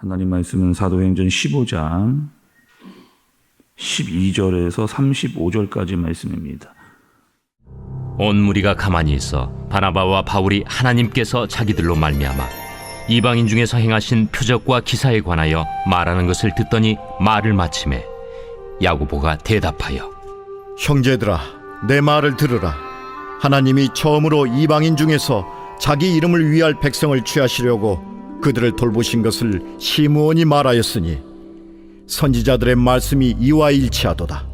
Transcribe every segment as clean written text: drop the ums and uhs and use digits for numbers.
하나님 말씀은 사도행전 15장 12절에서 35절까지 말씀입니다. 온 무리가 가만히 있어 바나바와 바울이 하나님께서 자기들로 말미암아 이방인 중에서 행하신 표적과 기사에 관하여 말하는 것을 듣더니 말을 마치매 야고보가 대답하여 형제들아, 내 말을 들으라. 하나님이 처음으로 이방인 중에서 자기 이름을 위할 백성을 취하시려고 그들을 돌보신 것을 시므온이 말하였으니 선지자들의 말씀이 이와 일치하도다.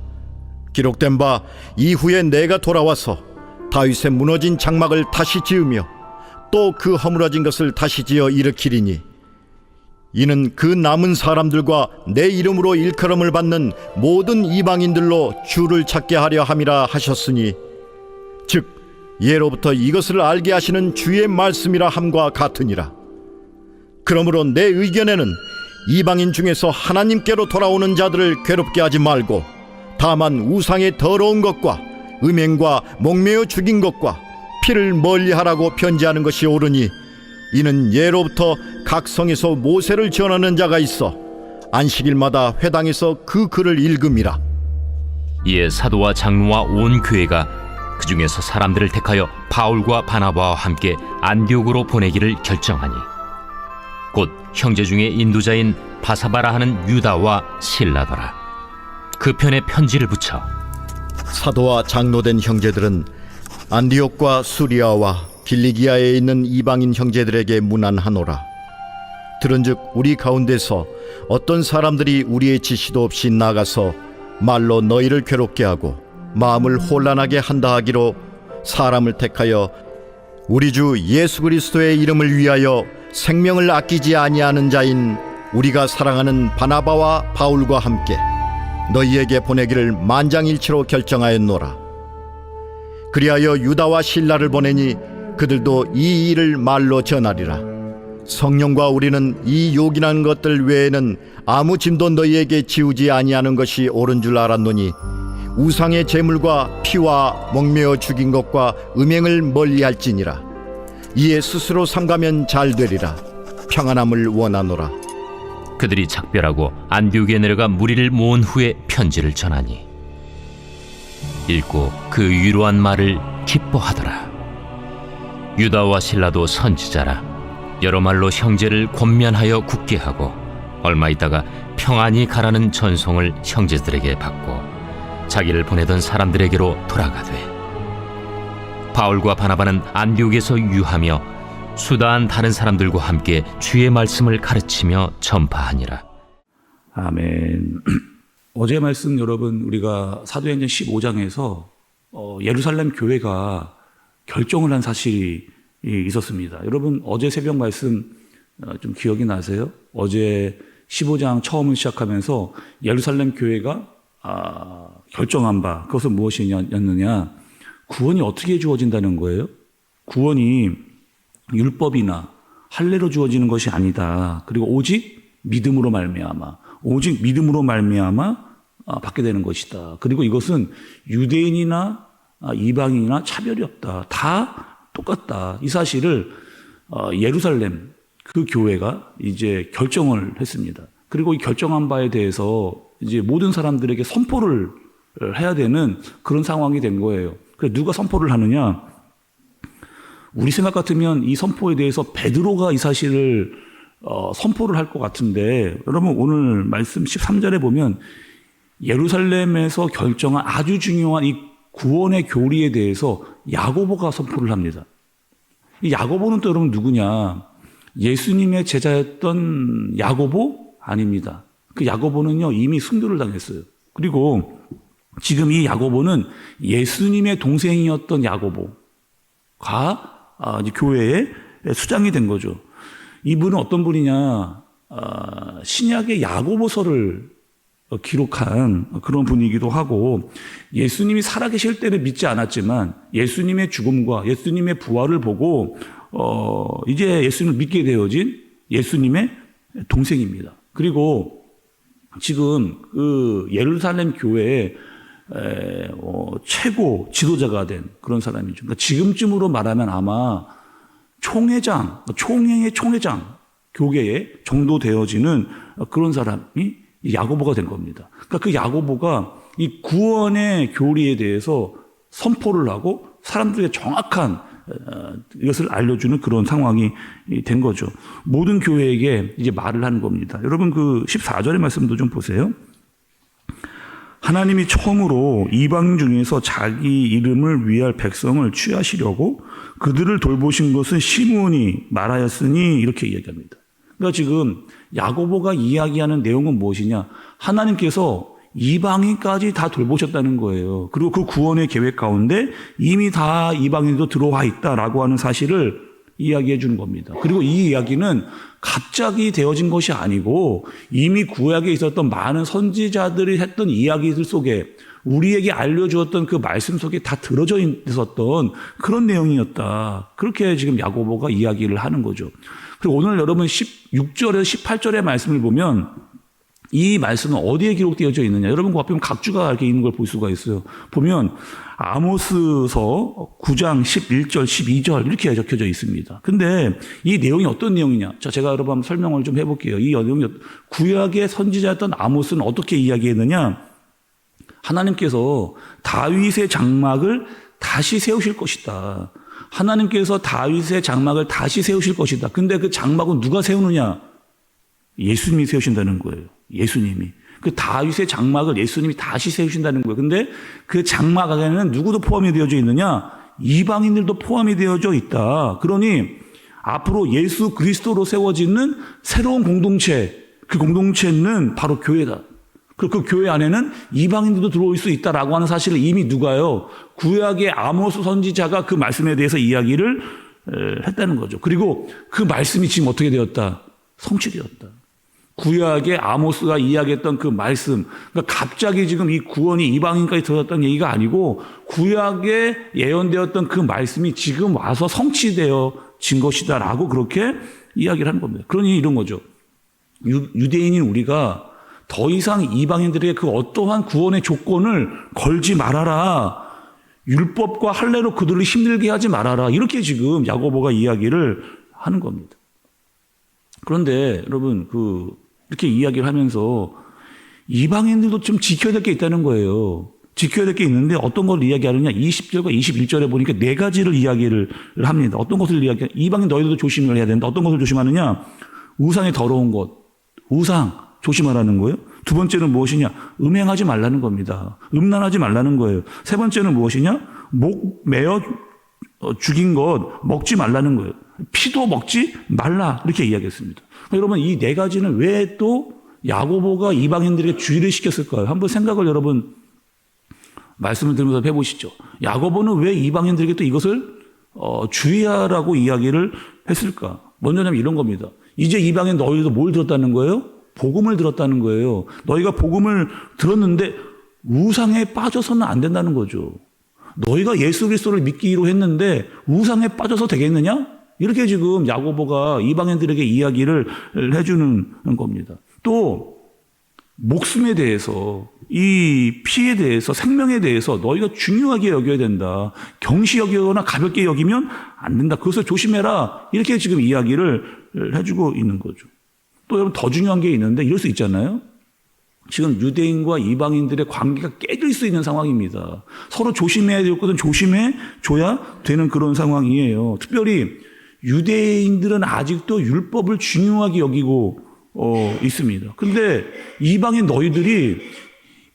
기록된 바 이후에 내가 돌아와서 다윗의 무너진 장막을 다시 지으며 또 그 허물어진 것을 다시 지어 일으키리니 이는 그 남은 사람들과 내 이름으로 일컬음을 받는 모든 이방인들로 주를 찾게 하려 함이라 하셨으니 즉 예로부터 이것을 알게 하시는 주의 말씀이라 함과 같으니라. 그러므로 내 의견에는 이방인 중에서 하나님께로 돌아오는 자들을 괴롭게 하지 말고 다만 우상의 더러운 것과 음행과 목매어 죽인 것과 피를 멀리하라고 편지하는 것이 옳으니 이는 예로부터 각 성에서 모세를 전하는 자가 있어 안식일마다 회당에서 그 글을 읽음이라. 이에 사도와 장로와 온 교회가 그 중에서 사람들을 택하여 바울과 바나바와 함께 안디옥으로 보내기를 결정하니 곧 형제 중에 인도자인 바사바라 하는 유다와 실라더라. 그 편에 편지를 붙여 사도와 장로된 형제들은 안디옥과 수리아와 길리기아에 있는 이방인 형제들에게 문안하노라. 들은즉 우리 가운데서 어떤 사람들이 우리의 지시도 없이 나가서 말로 너희를 괴롭게 하고 마음을 혼란하게 한다 하기로 사람을 택하여 우리 주 예수 그리스도의 이름을 위하여 생명을 아끼지 아니하는 자인 우리가 사랑하는 바나바와 바울과 함께 너희에게 보내기를 만장일치로 결정하였노라. 그리하여 유다와 실라를 보내니 그들도 이 일을 말로 전하리라. 성령과 우리는 이 요긴한 것들 외에는 아무 짐도 너희에게 지우지 아니하는 것이 옳은 줄 알았노니 우상의 제물과 피와 목매어 죽인 것과 음행을 멀리할지니라. 이에 스스로 삼가면 잘 되리라. 평안함을 원하노라. 그들이 작별하고 안디옥에 내려가 무리를 모은 후에 편지를 전하니 읽고 그 위로한 말을 기뻐하더라. 유다와 실라도 선지자라 여러 말로 형제를 권면하여 굳게 하고 얼마 있다가 평안히 가라는 전송을 형제들에게 받고 자기를 보내던 사람들에게로 돌아가되 바울과 바나바는 안디옥에서 유하며 수다한 다른 사람들과 함께 주의 말씀을 가르치며 전파하니라. 아멘. 어제 말씀 여러분 우리가 사도행전 15장에서 예루살렘 교회가 결정을 한 사실이 있었습니다. 여러분 어제 새벽 말씀 좀 기억이 나세요? 어제 15장 처음을 시작하면서 예루살렘 교회가 결정한 바 그것은 무엇이었느냐? 구원이 어떻게 주어진다는 거예요? 구원이 율법이나 할례로 주어지는 것이 아니다. 그리고 오직 믿음으로 말미암아 받게 되는 것이다. 그리고 이것은 유대인이나 이방인이나 차별이 없다. 다 똑같다. 이 사실을 예루살렘 그 교회가 이제 결정을 했습니다. 그리고 이 결정한 바에 대해서 이제 모든 사람들에게 선포를 해야 되는 그런 상황이 된 거예요. 그래서 누가 선포를 하느냐? 우리 생각 같으면 이 선포에 대해서 베드로가 이 사실을 선포를 할 것 같은데 여러분 오늘 말씀 13절에 보면 예루살렘에서 결정한 아주 중요한 이 구원의 교리에 대해서 야고보가 선포를 합니다. 이 야고보는 또 여러분 누구냐? 예수님의 제자였던 야고보? 아닙니다. 그 야고보는요 이미 순교를 당했어요. 그리고 지금 이 야고보는 예수님의 동생이었던 야고보가 이제 교회의 수장이 된 거죠. 이분은 어떤 분이냐? 신약의 야고보서를 기록한 그런 분이기도 하고 예수님이 살아계실 때는 믿지 않았지만 예수님의 죽음과 예수님의 부활을 보고 이제 예수님을 믿게 되어진 예수님의 동생입니다. 그리고 지금 그 예루살렘 교회의 최고 지도자가 된 그런 사람이죠. 그러니까 지금쯤으로 말하면 아마 총회장, 총회의 총회장 교계에 정도되어지는 그런 사람이 야고보가 된 겁니다. 그러니까 그 야고보가 이 구원의 교리에 대해서 선포를 하고 사람들에게 정확한 이것을 알려주는 그런 상황이 된 거죠. 모든 교회에게 이제 말을 하는 겁니다. 여러분 그 14절의 말씀도 좀 보세요. 하나님이 처음으로 이방 중에서 자기 이름을 위할 백성을 취하시려고 그들을 돌보신 것은 시므온이 말하였으니 이렇게 이야기합니다. 그러니까 지금 야고보가 이야기하는 내용은 무엇이냐? 하나님께서 이방인까지 다 돌보셨다는 거예요. 그리고 그 구원의 계획 가운데 이미 다 이방인도 들어와 있다라고 하는 사실을 이야기해 주는 겁니다. 그리고 이 이야기는 갑자기 되어진 것이 아니고 이미 구약에 있었던 많은 선지자들이 했던 이야기들 속에 우리에게 알려주었던 그 말씀 속에 다 들어져 있었던 그런 내용이었다. 그렇게 지금 야고보가 이야기를 하는 거죠. 그리고 오늘 여러분 16절에서 18절의 말씀을 보면 이 말씀은 어디에 기록되어져 있느냐? 여러분 그 앞에 보면 각주가 이렇게 있는 걸 볼 수가 있어요. 보면 아모스서 9장 11절, 12절 이렇게 적혀져 있습니다. 근데 이 내용이 어떤 내용이냐? 자, 제가 여러분 한번 설명을 좀 해볼게요. 이 내용이 구약의 선지자였던 아모스는 어떻게 이야기했느냐? 하나님께서 다윗의 장막을 다시 세우실 것이다. 하나님께서 다윗의 장막을 다시 세우실 것이다. 근데 그 장막은 누가 세우느냐? 예수님이 세우신다는 거예요. 예수님이. 그 다윗의 장막을 예수님이 다시 세우신다는 거예요. 근데 그 장막 안에는 누구도 포함이 되어져 있느냐? 이방인들도 포함이 되어져 있다. 그러니 앞으로 예수 그리스도로 세워지는 새로운 공동체, 그 공동체는 바로 교회다. 그리고 그 교회 안에는 이방인들도 들어올 수 있다라고 하는 사실을 이미 누가요? 구약의 아모스 선지자가 그 말씀에 대해서 이야기를 했다는 거죠. 그리고 그 말씀이 지금 어떻게 되었다? 성취되었다. 구약의 아모스가 이야기했던 그 말씀, 그러니까 갑자기 지금 이 구원이 이방인까지 들어졌다는 얘기가 아니고 구약에 예언되었던 그 말씀이 지금 와서 성취되어진 것이다라고 그렇게 이야기를 하는 겁니다. 그러니 이런 거죠. 유대인인 우리가 더 이상 이방인들에게 그 어떠한 구원의 조건을 걸지 말아라. 율법과 할례로 그들을 힘들게 하지 말아라. 이렇게 지금 야고보가 이야기를 하는 겁니다. 그런데 여러분 이렇게 이야기를 하면서 이방인들도 좀 지켜야 될 게 있다는 거예요. 지켜야 될 게 있는데 어떤 걸 이야기하느냐? 20절과 21절에 보니까 네 가지를 이야기를 합니다. 어떤 것을 이야기하냐? 이방인 너희들도 조심을 해야 된다. 어떤 것을 조심하느냐? 우상의 더러운 것. 우상 조심하라는 거예요. 두 번째는 무엇이냐? 음행하지 말라는 겁니다. 음란하지 말라는 거예요. 세 번째는 무엇이냐? 목 매어 죽인 것 먹지 말라는 거예요. 피도 먹지 말라 이렇게 이야기했습니다. 여러분 이 네 가지는 왜 또 야고보가 이방인들에게 주의를 시켰을까요? 한번 생각을 여러분 말씀을 들으면서 해보시죠. 야고보는 왜 이방인들에게 또 이것을 주의하라고 이야기를 했을까? 먼저는 이런 겁니다. 이제 이방인 너희도 뭘 들었다는 거예요? 복음을 들었다는 거예요. 너희가 복음을 들었는데 우상에 빠져서는 안 된다는 거죠. 너희가 예수 그리스도를 믿기로 했는데 우상에 빠져서 되겠느냐? 이렇게 지금 야고보가 이방인들에게 이야기를 해주는 겁니다. 또 목숨에 대해서, 이 피에 대해서, 생명에 대해서 너희가 중요하게 여겨야 된다. 경시 여기거나 가볍게 여기면 안 된다. 그것을 조심해라. 이렇게 지금 이야기를 해주고 있는 거죠. 또 여러분 더 중요한 게 있는데 이럴 수 있잖아요. 지금 유대인과 이방인들의 관계가 깨질 수 있는 상황입니다. 서로 조심해야 될 것은 조심해 줘야 되는 그런 상황이에요. 특별히 유대인들은 아직도 율법을 중요하게 여기고 있습니다. 근데 이방인 너희들이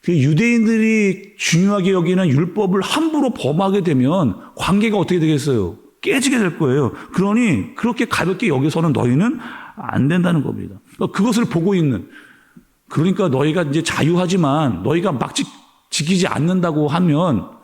그 유대인들이 중요하게 여기는 율법을 함부로 범하게 되면 관계가 어떻게 되겠어요? 깨지게 될 거예요. 그러니 그렇게 가볍게 여기서는 너희는 안 된다는 겁니다. 그것을 보고 있는, 그러니까 너희가 이제 자유하지만 너희가 막 지키지 않는다고 하면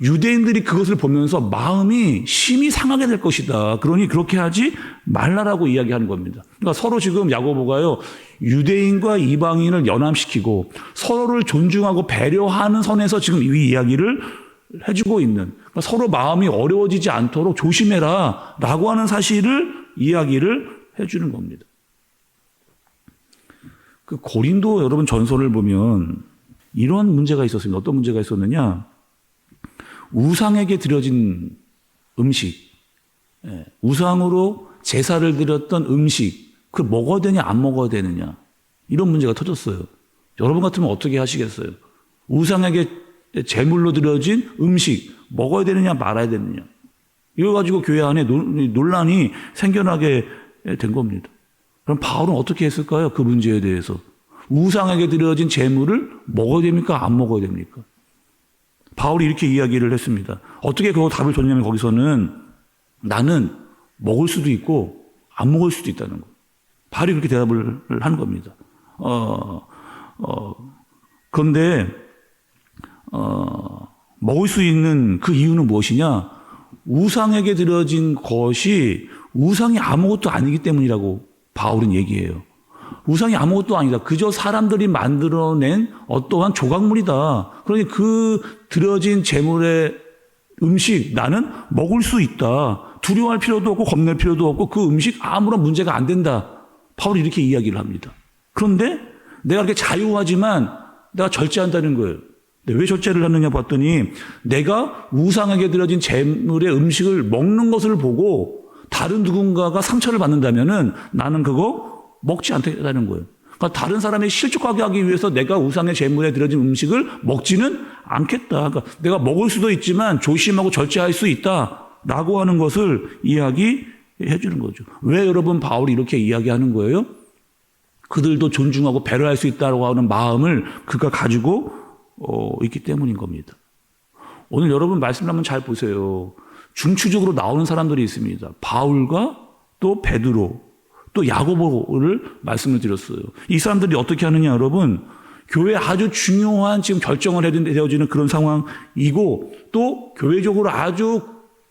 유대인들이 그것을 보면서 마음이 심히 상하게 될 것이다. 그러니 그렇게 하지 말라라고 이야기하는 겁니다. 그러니까 서로 지금 야고보가요, 유대인과 이방인을 연합시키고 서로를 존중하고 배려하는 선에서 지금 이 이야기를 해주고 있는, 그러니까 서로 마음이 어려워지지 않도록 조심해라 라고 하는 사실을 이야기를 해주는 겁니다. 그 고린도 여러분 전서를 보면 이런 문제가 있었습니다. 어떤 문제가 있었느냐? 우상에게 드려진 음식, 우상으로 제사를 드렸던 음식, 그걸 먹어야 되냐 안 먹어야 되느냐 이런 문제가 터졌어요. 여러분 같으면 어떻게 하시겠어요? 우상에게 제물로 드려진 음식 먹어야 되느냐 말아야 되느냐 이거 가지고 교회 안에 논란이 생겨나게 된 겁니다. 그럼 바울은 어떻게 했을까요? 그 문제에 대해서 우상에게 드려진 제물을 먹어야 됩니까? 안 먹어야 됩니까? 바울이 이렇게 이야기를 했습니다. 어떻게 그거 답을 줬냐면 거기서는 나는 먹을 수도 있고 안 먹을 수도 있다는 거. 바울이 그렇게 대답을 하는 겁니다. 그런데 먹을 수 있는 그 이유는 무엇이냐? 우상에게 드려진 것이 우상이 아무것도 아니기 때문이라고 바울은 얘기해요. 우상이 아무것도 아니다. 그저 사람들이 만들어낸 어떠한 조각물이다. 그러니 그 드려진 제물의 음식 나는 먹을 수 있다. 두려워할 필요도 없고 겁낼 필요도 없고 그 음식 아무런 문제가 안 된다. 바울이 이렇게 이야기를 합니다. 그런데 내가 이렇게 자유하지만 내가 절제한다는 거예요. 왜 절제를 하느냐 봤더니 내가 우상에게 드려진 제물의 음식을 먹는 것을 보고 다른 누군가가 상처를 받는다면은 나는 그거 먹지 않겠다는 거예요. 그러니까 다른 사람이 실족하게 하기 위해서 내가 우상의 제물에 드려진 음식을 먹지는 않겠다. 그러니까 내가 먹을 수도 있지만 조심하고 절제할 수 있다라고 하는 것을 이야기해 주는 거죠. 왜 여러분 바울이 이렇게 이야기하는 거예요? 그들도 존중하고 배려할 수 있다고 하는 마음을 그가 가지고 있기 때문인 겁니다. 오늘 여러분 말씀을 한번 잘 보세요. 중추적으로 나오는 사람들이 있습니다. 바울과 또 베드로 또 야고보를 말씀을 드렸어요. 이 사람들이 어떻게 하느냐 여러분 교회에 아주 중요한 지금 결정을 해야 되어지는 그런 상황이고 또 교회적으로 아주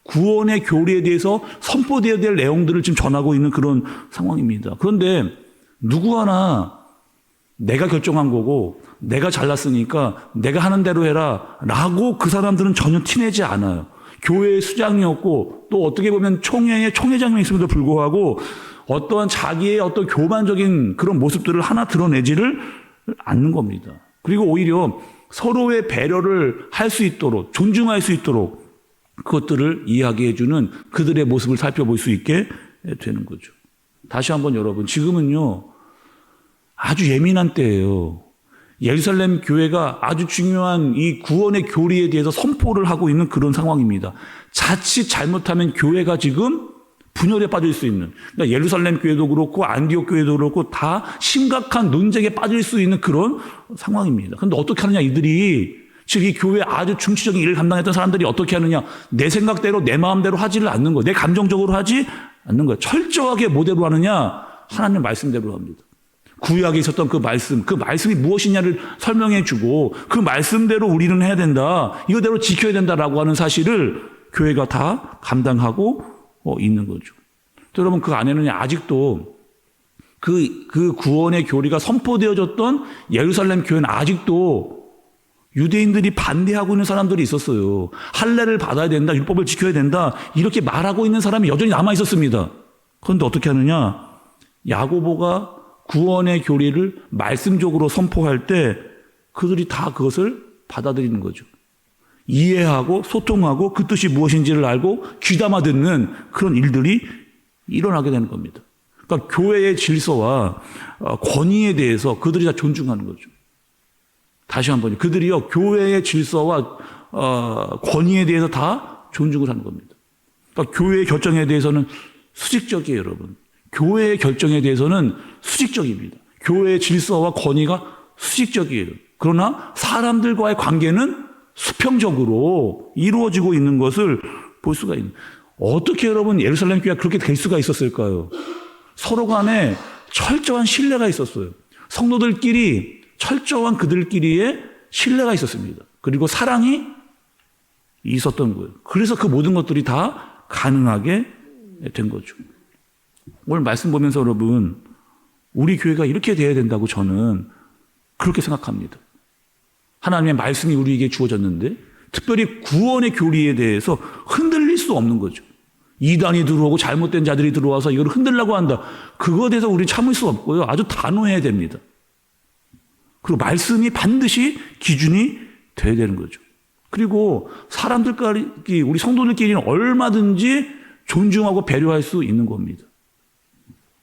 구원의 교리에 대해서 선포되어야 될 내용들을 지금 전하고 있는 그런 상황입니다. 그런데 누구 하나 내가 결정한 거고 내가 잘났으니까 내가 하는 대로 해라 라고 그 사람들은 전혀 티내지 않아요. 교회의 수장이었고 또 어떻게 보면 총회의 총회장이 있음에도 불구하고 어떠한 자기의 어떤 교만적인 그런 모습들을 하나 드러내지를 않는 겁니다. 그리고 오히려 서로의 배려를 할 수 있도록 존중할 수 있도록 그것들을 이야기해 주는 그들의 모습을 살펴볼 수 있게 되는 거죠. 다시 한번 여러분 지금은요 아주 예민한 때예요. 예루살렘 교회가 아주 중요한 이 구원의 교리에 대해서 선포를 하고 있는 그런 상황입니다. 자칫 잘못하면 교회가 지금 분열에 빠질 수 있는 그러니까 예루살렘 교회도 그렇고 안디옥 교회도 그렇고 다 심각한 논쟁에 빠질 수 있는 그런 상황입니다. 그런데 어떻게 하느냐 이들이 즉 이 교회 아주 중추적인 일을 감당했던 사람들이 어떻게 하느냐 내 생각대로 내 마음대로 하지를 않는 거예요. 내 감정적으로 하지 않는 거예요. 철저하게 뭐대로 하느냐 하나님 말씀대로 합니다. 구약에 있었던 그 말씀이 무엇이냐를 설명해 주고 그 말씀대로 우리는 해야 된다. 이거대로 지켜야 된다라고 하는 사실을 교회가 다 감당하고 있는 거죠. 또 여러분 그 안에는 아직도 그 구원의 교리가 선포되어졌던 예루살렘 교회는 아직도 유대인들이 반대하고 있는 사람들이 있었어요. 할례를 받아야 된다. 율법을 지켜야 된다. 이렇게 말하고 있는 사람이 여전히 남아 있었습니다. 그런데 어떻게 하느냐? 야고보가 구원의 교리를 말씀적으로 선포할 때 그들이 다 그것을 받아들이는 거죠. 이해하고 소통하고 그 뜻이 무엇인지를 알고 귀담아 듣는 그런 일들이 일어나게 되는 겁니다. 그러니까 교회의 질서와 권위에 대해서 그들이 다 존중하는 거죠. 다시 한번 그들이요 교회의 질서와 권위에 대해서 다 존중을 하는 겁니다. 그러니까 교회의 결정에 대해서는 수직적이에요, 여러분. 교회의 결정에 대해서는 수직적입니다. 교회의 질서와 권위가 수직적이에요. 그러나 사람들과의 관계는 수평적으로 이루어지고 있는 것을 볼 수가 있는. 어떻게 여러분 예루살렘 교회가 그렇게 될 수가 있었을까요? 서로 간에 철저한 신뢰가 있었어요. 성도들끼리 철저한 그들끼리의 신뢰가 있었습니다. 그리고 사랑이 있었던 거예요. 그래서 그 모든 것들이 다 가능하게 된 거죠. 오늘 말씀 보면서 여러분 우리 교회가 이렇게 돼야 된다고 저는 그렇게 생각합니다. 하나님의 말씀이 우리에게 주어졌는데 특별히 구원의 교리에 대해서 흔들릴 수 없는 거죠. 이단이 들어오고 잘못된 자들이 들어와서 이걸 흔들려고 한다. 그거에 대해서 우리 참을 수 없고요. 아주 단호해야 됩니다. 그리고 말씀이 반드시 기준이 돼야 되는 거죠. 그리고 사람들끼리 우리 성도들끼리는 얼마든지 존중하고 배려할 수 있는 겁니다.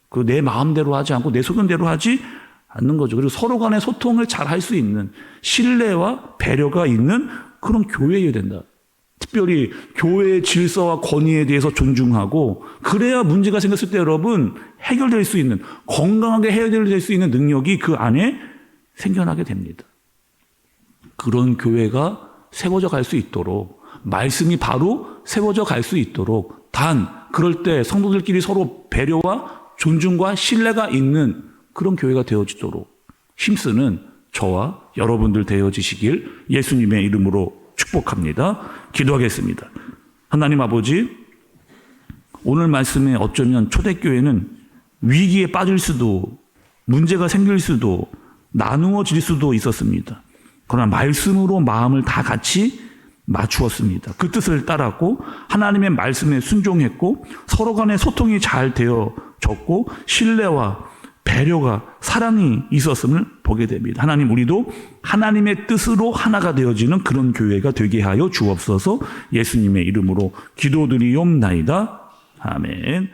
그 내 마음대로 하지 않고 내 소견대로 하지 않는 거죠. 그리고 서로 간의 소통을 잘 할 수 있는 신뢰와 배려가 있는 그런 교회여야 된다. 특별히 교회의 질서와 권위에 대해서 존중하고 그래야 문제가 생겼을 때 여러분 해결될 수 있는 건강하게 해결될 수 있는 능력이 그 안에 생겨나게 됩니다. 그런 교회가 세워져 갈 수 있도록 말씀이 바로 세워져 갈 수 있도록 단 그럴 때 성도들끼리 서로 배려와 존중과 신뢰가 있는 그런 교회가 되어지도록 힘쓰는 저와 여러분들 되어지시길 예수님의 이름으로 축복합니다. 기도하겠습니다. 하나님 아버지, 오늘 말씀에 어쩌면 초대교회는 위기에 빠질 수도 문제가 생길 수도 나누어질 수도 있었습니다. 그러나 말씀으로 마음을 다 같이 맞추었습니다. 그 뜻을 따랐고 하나님의 말씀에 순종했고 서로 간의 소통이 잘 되어졌고 신뢰와 배려가 사랑이 있었음을 보게 됩니다. 하나님 우리도 하나님의 뜻으로 하나가 되어지는 그런 교회가 되게 하여 주옵소서. 예수님의 이름으로 기도드리옵나이다. 아멘.